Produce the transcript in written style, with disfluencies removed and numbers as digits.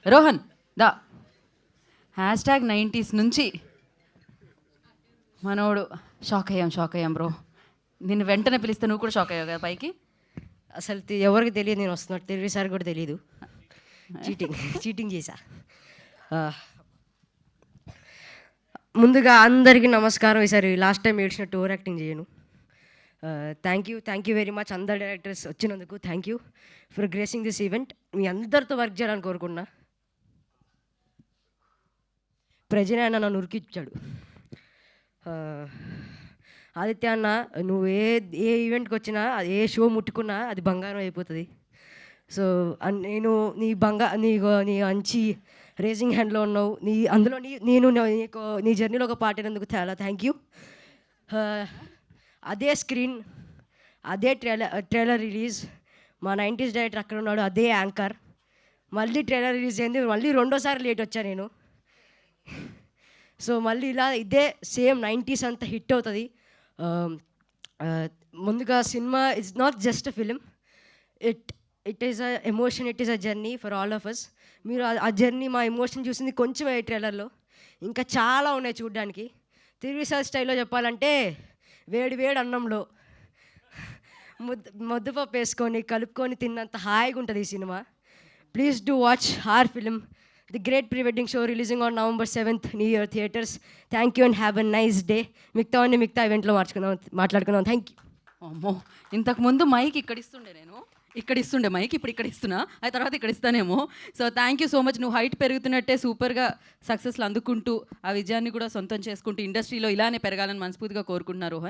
రోహన్ దా #90s నుంచి మనోడు shock అయ్యాం బ్రో. నిన్ను వెంటనే పిలిస్తే నువ్వు కూడా షాక్ అయ్యావు కదా పైకి. అసలు ఎవరికి తెలియదు నేను వస్తున్నట్టు, తెలివి సార్ కూడా తెలియదు. చీటింగ్ చేశా. ముందుగా అందరికీ నమస్కారం. ఈసారి లాస్ట్ టైం ఏడ్చినట్టు ఓవర్ యాక్టింగ్ చేయను. థ్యాంక్ యూ వెరీ మచ్ అందరు డైరెక్టర్స్ వచ్చినందుకు. Thank you for gracing this event. మీ అందరితో వర్క్ చేయాలని కోరుకున్నా. ప్రజనే అన్న నన్ను ఉరికిచ్చాడు. ఆదిత్య అన్న, నువ్వు ఏ ఈవెంట్కి వచ్చినా, ఏ షో ముట్టుకున్నా అది బంగారం అయిపోతుంది. సో నేను నీ మంచి రేసింగ్ హ్యాండ్లో ఉన్నావు. అందులో నీ జర్నీలో ఒక పార్ట్ అయినందుకు చాలా థ్యాంక్ యూ. అదే స్క్రీన్, అదే ట్రైలర్ రిలీజ్, మా 90s డైరెక్టర్ అక్కడ ఉన్నాడు, అదే యాంకర్. మళ్ళీ ట్రైలర్ రిలీజ్ అయింది, మళ్ళీ రెండోసారి లేట్ వచ్చా నేను. సో మళ్ళీ ఇలా ఇదే సేమ్ 90s అంతా హిట్ అవుతుంది. ముందుగా cinema it's not just a film, it is a emotion, it is a journey for all of us. మీరు ఆ జర్నీ, మా ఎమోషన్ చూసింది కొంచెం ఈ ట్రైలర్లో, ఇంకా చాలా ఉన్నాయి చూడడానికి. తిరువిసార్ స్టైల్లో చెప్పాలంటే వేడి అన్నంలో ముద్దపప్పు వేసుకొని కలుపుకొని తిన్నంత హాయిగా ఉంటుంది ఈ cinema. Please do watch our film, the great pre wedding show releasing on November 7th, New Year theatres. Thank you and have a nice day. మిగతా ఈవెంట్లో మాట్లాడుకుందాం. Thank you. అమ్మో, ఇంతకుముందు మైక్ ఇక్కడ ఇస్తుండే మైక్, ఇప్పుడు ఇక్కడ ఇస్తున్నా, ఆ తర్వాత ఇక్కడ ఇస్తానేమో. So thank you so much. నువ్వు హైట్ పెరుగుతున్నట్టే సూపర్గా సక్సెస్లు అందుకుంటూ ఆ విజయాన్ని కూడా సొంతం చేసుకుంటూ ఇండస్ట్రీలో ఇలానే పెరగాలని మనస్ఫూర్తిగా కోరుకుంటున్నా రోహన్.